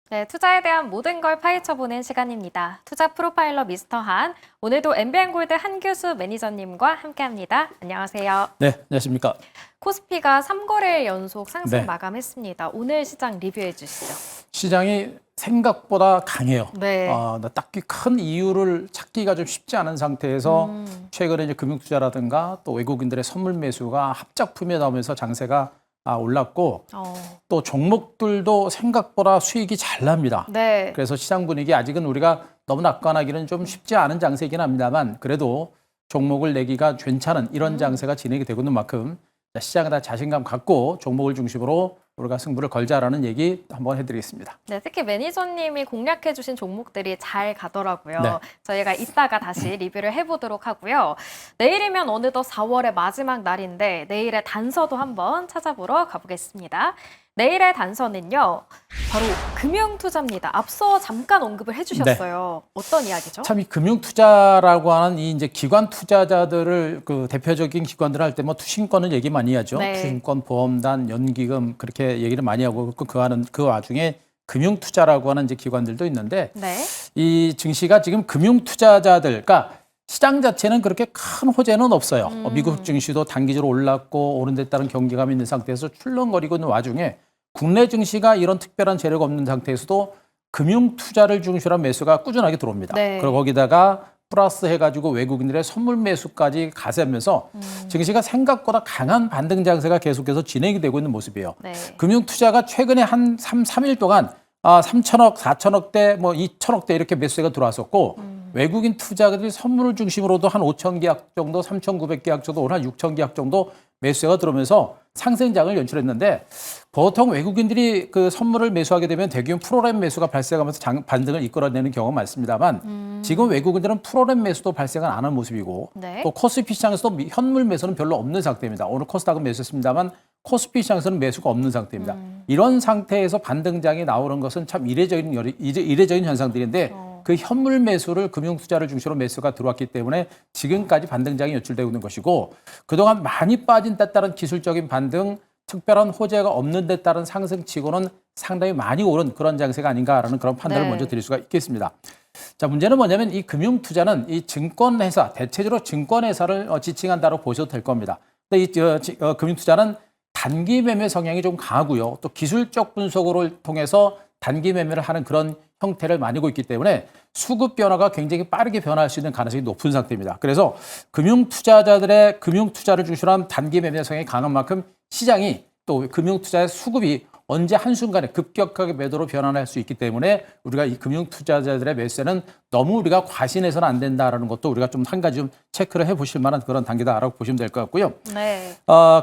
네, 투자에 대한 모든 걸 파헤쳐보는 시간입니다. 투자 프로파일러 미스터 한, 오늘도 MBN골드 한규수 매니저님과 함께합니다. 안녕하세요. 네, 안녕하십니까. 코스피가 3거래일 연속 상승 네. 마감했습니다. 오늘 시장 리뷰해 주시죠. 시장이 생각보다 강해요. 네. 딱히 큰 이유를 찾기가 좀 쉽지 않은 상태에서 최근에 이제 금융투자라든가 또 외국인들의 선물 매수가 합작품에 나오면서 장세가 올랐고 또 종목들도 생각보다 수익이 잘 납니다. 네. 그래서 시장 분위기 아직은 우리가 너무 낙관하기는 좀 쉽지 않은 장세이긴 합니다만 그래도 종목을 내기가 괜찮은 이런 장세가 진행이 되고 있는 만큼 시장에다 자신감 갖고 종목을 중심으로 우리가 승부를 걸자라는 얘기 한번 해드리겠습니다. 네, 특히 매니저님이 공략해 주신 종목들이 잘 가더라고요. 네. 저희가 이따가 다시 리뷰를 해보도록 하고요. 내일이면 어느덧 4월의 마지막 날인데 내일의 단서도 한번 찾아보러 가보겠습니다. 내일의 단서는요, 바로 금융투자입니다. 앞서 잠깐 언급을 해주셨어요. 어떤 이야기죠? 참 이 금융투자라고 하는 이 이제 기관 투자자들을 그 대표적인 기관들 할 때 뭐 투신권을 얘기 많이 하죠. 네. 투신권, 보험단, 연기금 그렇게 얘기를 많이 하고 그 와중에 금융투자라고 하는 이제 기관들도 있는데 네. 이 증시가 지금 금융투자자들, 그러니까 시장 자체는 그렇게 큰 호재는 없어요. 미국 증시도 단기적으로 올랐고 오른 데 따른 경기감이 있는 상태에서 출렁거리고 있는 와중에 국내 증시가 이런 특별한 재료가 없는 상태에서도 금융 투자를 중심으로 한 매수가 꾸준하게 들어옵니다. 네. 그리고 거기다가 플러스 해가지고 외국인들의 선물 매수까지 가세하면서 증시가 생각보다 강한 반등 장세가 계속해서 진행이 되고 있는 모습이에요. 네. 금융 투자가 최근에 한 3일 동안 3천억, 4천억대, 뭐 2천억대 이렇게 매수가 들어왔었고 외국인 투자자들이 선물을 중심으로도 한 5천 계약 정도, 3,900계약 정도, 오늘 한 6천 계약 정도 매수가 들어오면서 상승장을 연출했는데 보통 외국인들이 그 선물을 매수하게 되면 대규모 프로그램 매수가 발생하면서 반등을 이끌어내는 경우가 많습니다만 지금 외국인들은 프로그램 매수도 발생을 안 하는 모습이고 네. 또 코스피 시장에서도 현물 매수는 별로 없는 상태입니다. 오늘 코스닥은 매수했습니다만 코스피 시장에서는 매수가 없는 상태입니다. 이런 상태에서 반등장이 나오는 것은 참 이례적인 현상들인데 그 현물 매수를 금융투자를 중심으로 매수가 들어왔기 때문에 지금까지 반등장이 연출되고 있는 것이고 그동안 많이 빠진 데 따른 기술적인 반등, 특별한 호재가 없는 데 따른 상승치고는 상당히 많이 오른 그런 장세가 아닌가라는 그런 판단을 네. 먼저 드릴 수가 있겠습니다. 자, 문제는 뭐냐면 이 금융투자는 이 증권회사, 대체적으로 증권회사를 지칭한다고 보셔도 될 겁니다. 근데 이 금융투자는 단기 매매 성향이 좀 강하고요. 또 기술적 분석을 통해서 단기 매매를 하는 그런 형태를 많이고 있기 때문에 수급 변화가 굉장히 빠르게 변화할 수 있는 가능성이 높은 상태입니다. 그래서 금융투자자들의 금융투자를 중심으로 한 단기 매매 성향이 강한 만큼 시장이 또 금융투자의 수급이 언제 한순간에 급격하게 매도로 변환할 수 있기 때문에 우리가 이 금융투자자들의 매수에는 너무 우리가 과신해서는 안 된다라는 것도 우리가 좀 한 가지 좀 체크를 해보실 만한 그런 단계다라고 보시면 될 것 같고요. 네.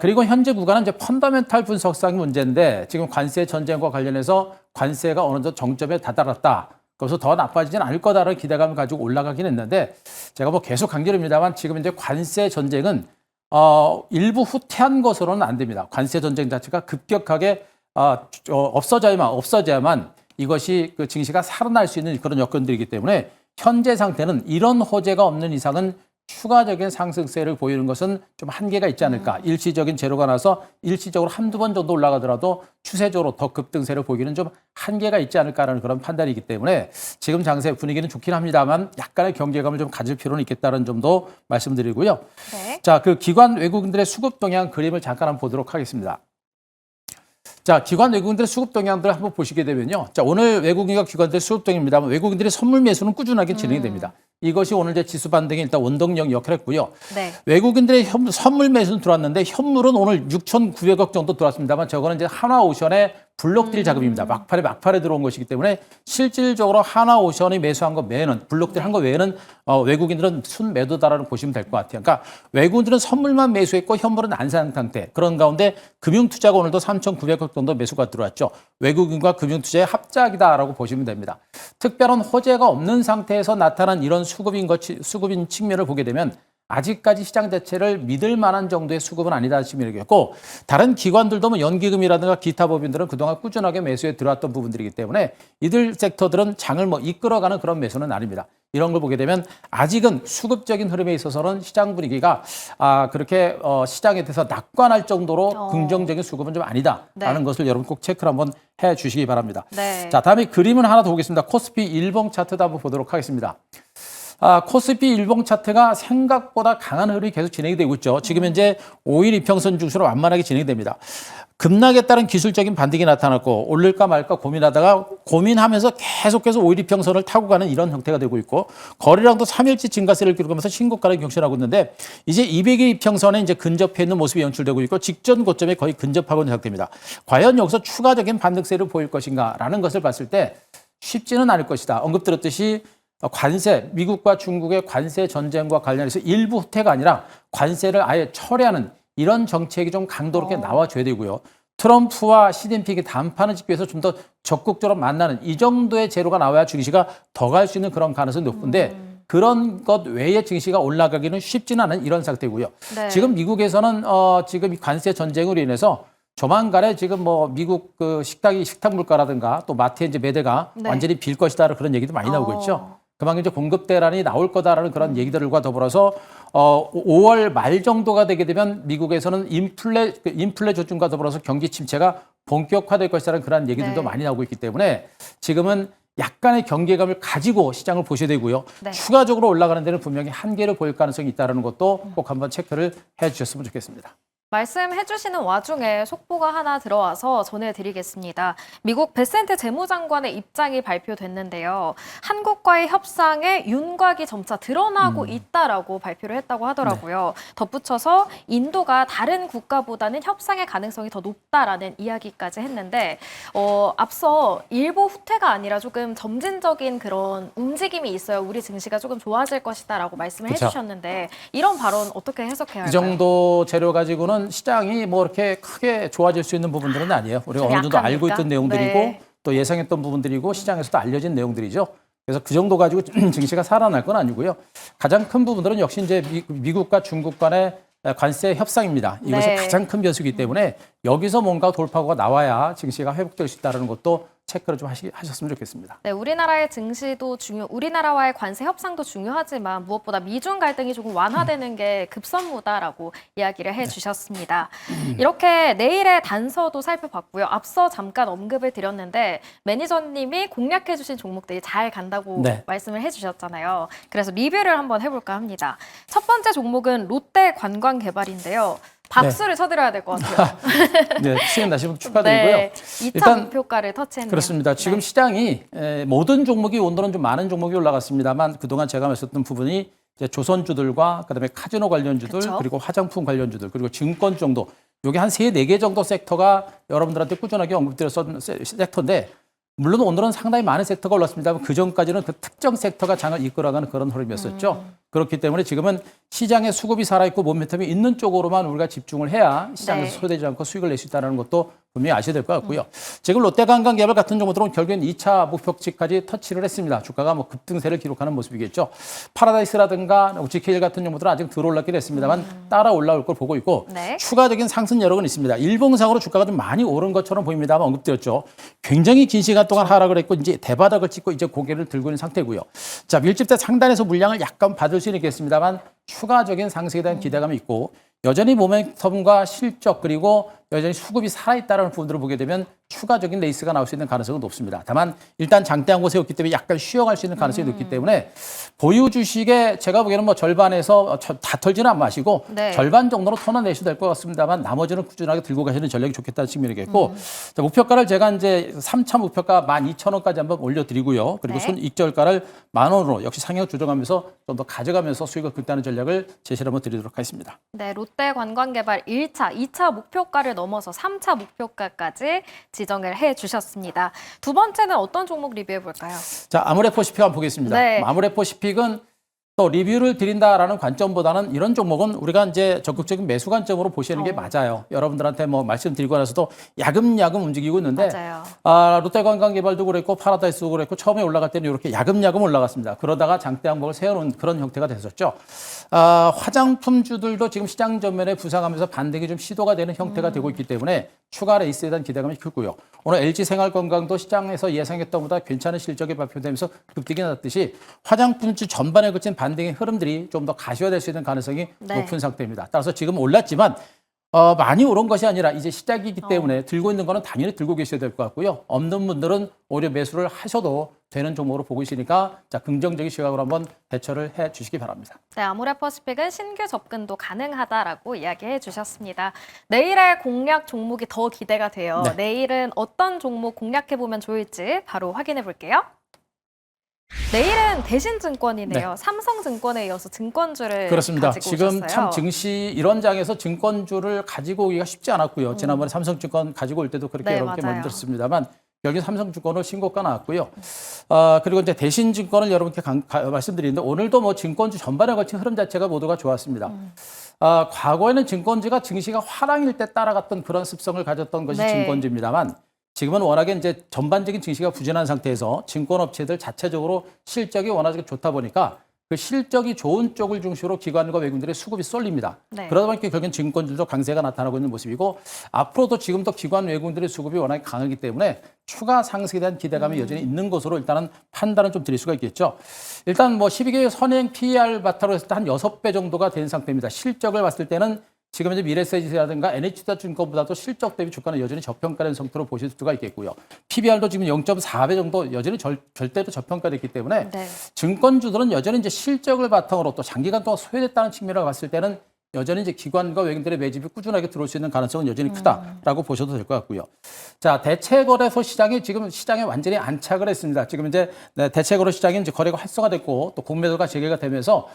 그리고 현재 구간은 이제 펀더멘탈 분석상 문제인데 지금 관세 전쟁과 관련해서 관세가 어느 정도 정점에 다다랐다. 그래서 더 나빠지진 않을 거다라는 기대감을 가지고 올라가긴 했는데 제가 뭐 계속 강조합니다만 지금 이제 관세 전쟁은 일부 후퇴한 것으로는 안 됩니다. 관세 전쟁 자체가 급격하게 없어져야만 이것이 그 증시가 살아날 수 있는 그런 여건들이기 때문에 현재 상태는 이런 호재가 없는 이상은 추가적인 상승세를 보이는 것은 좀 한계가 있지 않을까. 일시적인 재료가 나서 일시적으로 한두 번 정도 올라가더라도 추세적으로 더 급등세를 보이기는 좀 한계가 있지 않을까라는 그런 판단이기 때문에 지금 장세 분위기는 좋긴 합니다만 약간의 경계감을 좀 가질 필요는 있겠다는 점도 말씀드리고요. 네. 자, 그 기관 외국인들의 수급 동향 그림을 잠깐 한번 보도록 하겠습니다. 자, 기관 외국인들의 수급 동향들을 한번 보시게 되면요. 자, 오늘 외국인과 기관들의 수급 동향입니다만 외국인들의 선물 매수는 꾸준하게 진행이 됩니다. 이것이 오늘 이제 지수 반등에 일단 원동력 역할을 했고요. 네. 외국인들의 선물 매수는 들어왔는데 현물은 오늘 6,900억 정도 들어왔습니다.만 저거는 이제 하나오션의 블록딜 자금입니다. 막판에 들어온 것이기 때문에 실질적으로 하나오션이 매수한 거 외에는 블록딜 한 거 외에는 외국인들은 순매도다라고 보시면 될 것 같아요. 그러니까 외국인들은 선물만 매수했고 현물은 안 사는 상태. 그런 가운데 금융투자가 오늘도 3,900억 정도 매수가 들어왔죠. 외국인과 금융투자의 합작이다라고 보시면 됩니다. 특별한 호재가 없는 상태에서 나타난 이런 수급인 측면을 보게 되면 아직까지 시장 자체를 믿을 만한 정도의 수급은 아니다 싶고 다른 기관들도 뭐 연기금이라든가 기타 법인들은 그동안 꾸준하게 매수에 들어왔던 부분들이기 때문에 이들 섹터들은 장을 뭐 이끌어가는 그런 매수는 아닙니다. 이런 걸 보게 되면 아직은 수급적인 흐름에 있어서는 시장 분위기가 그렇게 시장에 대해서 낙관할 정도로 긍정적인 수급은 좀 아니다라는 네. 것을 여러분 꼭 체크를 한번 해 주시기 바랍니다. 네. 자, 다음에 그림을 하나 더 보겠습니다. 코스피 일봉 차트도 한번 보도록 하겠습니다. 코스피 일봉 차트가 생각보다 강한 흐름이 계속 진행이 되고 있죠. 지금 현재 5일 이평선 중심으로 완만하게 진행됩니다. 급락에 따른 기술적인 반등이 나타났고 오를까 말까 고민하다가 고민하면서 계속해서 5일 이평선을 타고 가는 이런 형태가 되고 있고 거래량도 3일치 증가세를 기록하면서 신고가를 경신하고 있는데 이제 200일 이평선에 이제 근접해 있는 모습이 연출되고 있고 직전 고점에 거의 근접하고 있는 상태입니다. 과연 여기서 추가적인 반등세를 보일 것인가라는 것을 봤을 때 쉽지는 않을 것이다. 언급드렸듯이 관세, 미국과 중국의 관세 전쟁과 관련해서 일부 후퇴가 아니라 관세를 아예 철회하는 이런 정책이 좀 강도롭게 나와줘야 되고요. 트럼프와 시진핑이 담판을 짓기 위해서 좀 더 적극적으로 만나는 이 정도의 재료가 나와야 증시가 더 갈 수 있는 그런 가능성이 높은데 그런 것 외에 증시가 올라가기는 쉽지는 않은 이런 상태고요. 네. 지금 미국에서는 지금 이 관세 전쟁으로 인해서 조만간에 지금 뭐 미국 그 식탁 물가라든가 또 마트의 이제 매대가 네. 완전히 빌 것이다라는 그런 얘기도 많이 나오고 있죠. 그만큼 이제 공급 대란이 나올 거다라는 그런 얘기들과 더불어서 5월 말 정도가 되게 되면 미국에서는 인플레 조짐과 더불어서 경기 침체가 본격화될 것이라는 그런 얘기들도 네. 많이 나오고 있기 때문에 지금은 약간의 경계감을 가지고 시장을 보셔야 되고요. 네. 추가적으로 올라가는 데는 분명히 한계를 보일 가능성이 있다는 것도 꼭 한번 체크를 해 주셨으면 좋겠습니다. 말씀해 주시는 와중에 속보가 하나 들어와서 전해드리겠습니다. 미국 베센트 재무장관의 입장이 발표됐는데요. 한국과의 협상에 윤곽이 점차 드러나고 있다라고 발표를 했다고 하더라고요. 덧붙여서 인도가 다른 국가보다는 협상의 가능성이 더 높다라는 이야기까지 했는데 앞서 일보 후퇴가 아니라 조금 점진적인 그런 움직임이 있어요. 우리 증시가 조금 좋아질 것이다라고 말씀을 그쵸. 해주셨는데 이런 발언 어떻게 해석해야 할까요? 이 정도 재료 가지고는 시장이 뭐 이렇게 크게 좋아질 수 있는 부분들은 아니에요. 우리가 좀 어느 정도 약합니까? 알고 있던 내용들이고 네. 또 예상했던 부분들이고 시장에서도 알려진 내용들이죠. 그래서 그 정도 가지고 증시가 살아날 건 아니고요. 가장 큰 부분들은 역시 이제 미국과 중국 간의 관세 협상입니다. 이것이 네. 가장 큰 변수이기 때문에 여기서 뭔가 돌파구가 나와야 증시가 회복될 수 있다는 것도 체크를 좀 하셨으면 좋겠습니다. 네, 우리나라의 증시도 우리나라와의 관세 협상도 중요하지만 무엇보다 미중 갈등이 조금 완화되는 게 급선무다라고 이야기를 해주셨습니다. 이렇게 내일의 단서도 살펴봤고요. 앞서 잠깐 언급을 드렸는데 매니저님이 공략해주신 종목들이 잘 간다고 네. 말씀을 해주셨잖아요. 그래서 리뷰를 한번 해볼까 합니다. 첫 번째 종목은 롯데 관광개발인데요. 박수를 쳐드려야 될 것 같아요. 네, 시행 다시 한번 축하드리고요. 네, 2차 일단 목표가를 터치했네요. 그렇습니다. 지금 네. 시장이 모든 종목이 오늘은 좀 많은 종목이 올라갔습니다만 그동안 제가 말씀드렸던 부분이 이제 조선주들과 그다음에 카지노 관련주들 그쵸. 그리고 화장품 관련주들 그리고 증권 정도 요게 한 3-4개 정도 섹터가 여러분들한테 꾸준하게 언급드렸던 섹터인데 물론 오늘은 상당히 많은 섹터가 올랐습니다만 그전까지는 그 특정 섹터가 장을 이끌어가는 그런 흐름이었었죠. 그렇기 때문에 지금은 시장의 수급이 살아있고 모멘텀이 있는 쪽으로만 우리가 집중을 해야 시장에서 네. 소외되지 않고 수익을 낼 수 있다는 것도 분명히 아셔야 될 것 같고요. 지금 롯데관광개발 같은 종목들은 결국엔 2차 목표치까지 터치를 했습니다. 주가가 뭐 급등세를 기록하는 모습이겠죠. 파라다이스라든가 GKL 같은 종목들은 아직 덜 올랐긴 했습니다만 따라 올라올 걸 보고 있고 네. 추가적인 상승 여력은 있습니다. 일봉상으로 주가가 좀 많이 오른 것처럼 보입니다만 언급드렸죠. 굉장히 긴 시간 동안 하락을 했고 이제 대바닥을 찍고 이제 고개를 들고 있는 상태고요. 자, 밀집대 상단에서 물량을 약간 받을 수는 있겠습니다만 추가적인 상승에 대한 기대감이 있고 여전히 모멘텀과 실적 그리고 여전히 수급이 살아있다는 부분들을 보게 되면 추가적인 레이스가 나올 수 있는 가능성은 높습니다. 다만 일단 장대한 곳에 없기 때문에 약간 쉬어갈 수 있는 가능성이 높기 때문에 보유 주식의 제가 보기에는 뭐 절반에서 다 털지는 안 마시고 네. 절반 정도로 털어내셔도 될 것 같습니다만 나머지는 꾸준하게 들고 가시는 전략이 좋겠다는 측면이겠고 자, 목표가를 제가 이제 3차 목표가 12,000원까지 한번 올려드리고요. 그리고 네. 손익절가를 10,000원으로 역시 상향 조정하면서 좀 더 가져가면서 수익을 극대화하는 전략을 제시를 한번 드리도록 하겠습니다. 네, 롯데 관광개발 1차, 2차 목표가를 넘어서 3차 목표가까지 지정을 해주셨습니다. 두 번째는 어떤 종목 리뷰해 볼까요? 자, 아모레퍼시픽 한번 보겠습니다. 네. 아모레퍼시픽은 또 리뷰를 드린다라는 관점보다는 이런 종목은 우리가 이제 적극적인 매수 관점으로 보시는 게 맞아요. 여러분들한테 뭐 말씀드리고 나서도 야금야금 움직이고 있는데 맞아요. 롯데관광개발도 그랬고 파라다이스도 그랬고 처음에 올라갈 때는 이렇게 야금야금 올라갔습니다. 그러다가 장대 항목을 세워놓은 그런 형태가 됐었죠. 화장품주들도 지금 시장 전면에 부상하면서 반등이 좀 시도가 되는 형태가 되고 있기 때문에 추가 레이스에 대한 기대감이 크고요. 오늘 LG생활건강도 시장에서 예상했던 것보다 괜찮은 실적이 발표되면서 급등이 났듯이 화장품주 전반에 그친 반등의 흐름들이 좀 더 가시화될 수 있는 가능성이 높은 상태입니다. 따라서 지금 올랐지만 많이 오른 것이 아니라 이제 시작이기 때문에 들고 있는 거는 당연히 들고 계셔야 될 것 같고요. 없는 분들은 오히려 매수를 하셔도 되는 종목으로 보고 있으니까 자, 긍정적인 시각으로 한번 대처를 해 주시기 바랍니다. 네, 아모레퍼시픽은 신규 접근도 가능하다라고 이야기해 주셨습니다. 내일의 공략 종목이 더 기대가 돼요. 네. 내일은 어떤 종목 공략해 보면 좋을지 바로 확인해 볼게요. 내일은 대신증권이네요. 삼성증권에 이어서 증권주를 그렇습니다. 가지고 지금 오셨어요. 참 증시 이런 장에서 증권주를 가지고 오기가 쉽지 않았고요. 지난번에 삼성증권 가지고 올 때도 그렇게 네, 여러 개 맞아요. 만들었습니다만 여기 삼성증권으로 신고가 나왔고요. 그리고 이제 대신증권을 여러분께 말씀드리는데 오늘도 뭐 증권주 전반에 걸친 흐름 자체가 모두가 좋았습니다. 과거에는 증권주가 증시가 화랑일 때 따라갔던 그런 습성을 가졌던 것이 네. 증권주입니다만 지금은 워낙에 이제 전반적인 증시가 부진한 상태에서 증권업체들 자체적으로 실적이 워낙에 좋다 보니까 그 실적이 좋은 쪽을 중심으로 기관과 외국인들의 수급이 쏠립니다. 네. 그러다 보니까 결국엔 증권주도 강세가 나타나고 있는 모습이고 앞으로도 지금도 기관 외국인들의 수급이 워낙에 강하기 때문에 추가 상승에 대한 기대감이 여전히 있는 것으로 일단은 판단을 좀 드릴 수가 있겠죠. 일단 뭐 12개월 선행 PER 바탕으로 했을 때 한 6배 정도가 된 상태입니다. 실적을 봤을 때는 지금 이제 미래세이즈라든가 NH투자증권보다도 실적 대비 주가는 여전히 저평가된 상태로 보실 수가 있겠고요. PBR도 지금 0.4배 정도 여전히 절대로 저평가됐기 때문에 네. 증권주들은 여전히 이제 실적을 바탕으로 또 장기간 동안 소외됐다는 측면으로 봤을 때는 여전히 이제 기관과 외국인들의 매집이 꾸준하게 들어올 수 있는 가능성은 여전히 크다라고 보셔도 될 것 같고요. 자, 대체거래소 시장이 지금 시장에 완전히 안착을 했습니다. 지금 이제 대체거래 시장이 이제 거래가 활성화됐고 또 공매도가 재개가 되면서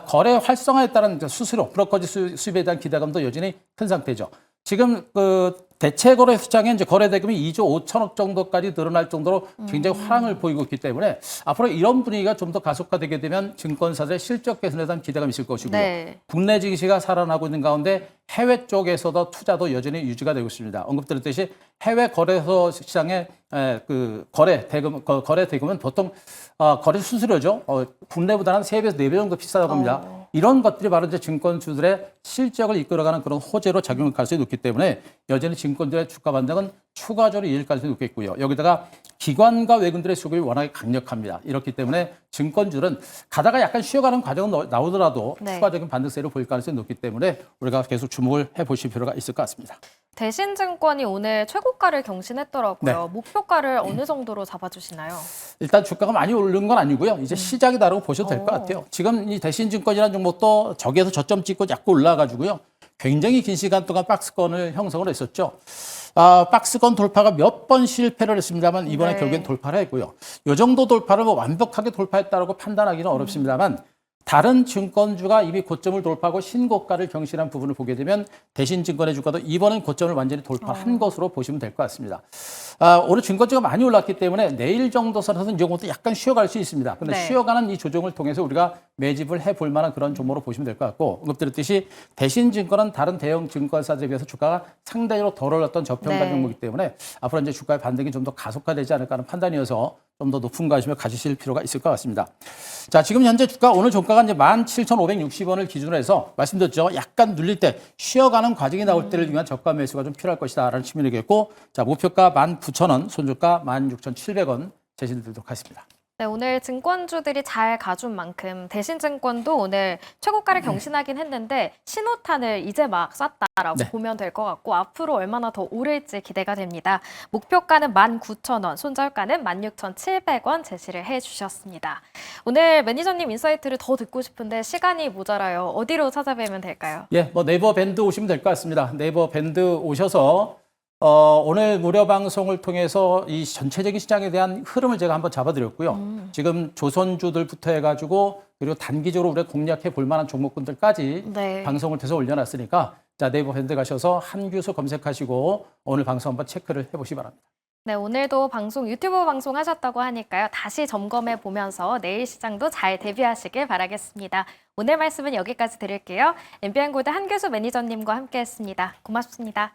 거래 활성화에 따른 수수료, 브로커지 수입에 대한 기대감도 여전히 큰 상태죠. 지금 그 대체거래 시장에 이제 거래 대금이 2조 5천억 정도까지 늘어날 정도로 굉장히 화랑을 보이고 있기 때문에 앞으로 이런 분위기가 좀 더 가속화되게 되면 증권사들의 실적 개선에 대한 기대감이 있을 것이고요. 네. 국내 증시가 살아나고 있는 가운데 해외 쪽에서도 투자도 여전히 유지가 되고 있습니다. 언급드렸듯이 해외 거래소 시장의 그 거래 대금은 보통 거래 수수료죠. 국내보다는 한 3배에서 4배 정도 비싸다고 합니다. 이런 것들이 바로 이제 증권주들의 실적을 이끌어가는 그런 호재로 작용할 가능성이 높기 때문에 여전히 증권주의 주가 반등은 추가적으로 이을 가능성이 높겠고요. 여기다가 기관과 외국인들의 수급이 워낙에 강력합니다. 이렇기 때문에 증권주는 가다가 약간 쉬어가는 과정은 나오더라도 네. 추가적인 반등세로 보일 가능성이 높기 때문에 우리가 계속 주목을 해보실 필요가 있을 것 같습니다. 대신증권이 오늘 최고가를 경신했더라고요. 네. 목표가를 어느 정도로 잡아주시나요? 일단 주가가 많이 오른 건 아니고요. 이제 시작이다라고 보셔도 될 것 같아요. 지금 이 대신증권이라는 종목도 저기에서 저점 찍고 자꾸 올라가가지고요. 굉장히 긴 시간 동안 박스권을 형성을 했었죠. 박스권 돌파가 몇 번 실패를 했습니다만 이번에 네. 결국엔 돌파를 했고요. 이 정도 돌파를 뭐 완벽하게 돌파했다고 판단하기는 어렵습니다만 다른 증권주가 이미 고점을 돌파하고 신고가를 경신한 부분을 보게 되면 대신증권의 주가도 이번엔 고점을 완전히 돌파한 것으로 보시면 될 것 같습니다. 오늘 증권주가 많이 올랐기 때문에 내일 정도 선에서는 이 종목도 약간 쉬어갈 수 있습니다. 근데 네. 쉬어가는 이 조정을 통해서 우리가 매집을 해볼 만한 그런 종목으로 보시면 될 것 같고 언급드렸듯이 대신증권은 다른 대형 증권사들에 비해서 주가가 상대적으로 덜 올랐던 저평가 네. 종목이기 때문에 앞으로 이제 주가의 반등이 좀 더 가속화되지 않을까 하는 판단이어서 좀 더 높은 관심을 가지실 필요가 있을 것 같습니다. 자, 지금 현재 주가 오늘 종가가 이제 17,560원을 기준으로 해서 말씀드렸죠. 약간 눌릴 때 쉬어가는 과정이 나올 때를 위한 저가 매수가 좀 필요할 것이다라는 측면이겠고, 자, 목표가 19,000원, 손절가 16,700원 제시드리도록 하겠습니다. 네, 오늘 증권주들이 잘 가준 만큼 대신증권도 오늘 최고가를 경신하긴 했는데 신호탄을 이제 막 쐈다라고 네. 보면 될 것 같고 앞으로 얼마나 더 오를지 기대가 됩니다. 목표가는 19,000원, 손절가는 16,700원 제시를 해주셨습니다. 오늘 매니저님 인사이트를 더 듣고 싶은데 시간이 모자라요. 어디로 찾아뵈면 될까요? 예, 뭐 네이버 밴드 오시면 될 것 같습니다. 네이버 밴드 오셔서 오늘 무료 방송을 통해서 이 전체적인 시장에 대한 흐름을 제가 한번 잡아드렸고요. 지금 조선주들부터 해가지고 그리고 단기적으로 우리가 공략해 볼 만한 종목군들까지 네. 방송을 통해서 올려놨으니까 자 네이버 밴드 가셔서 한규수 검색하시고 오늘 방송 한번 체크를 해보시기 바랍니다. 네, 오늘도 유튜브 방송 하셨다고 하니까요. 다시 점검해 보면서 내일 시장도 잘 대비하시길 바라겠습니다. 오늘 말씀은 여기까지 드릴게요. MBN골드 한교수 매니저님과 함께 했습니다. 고맙습니다.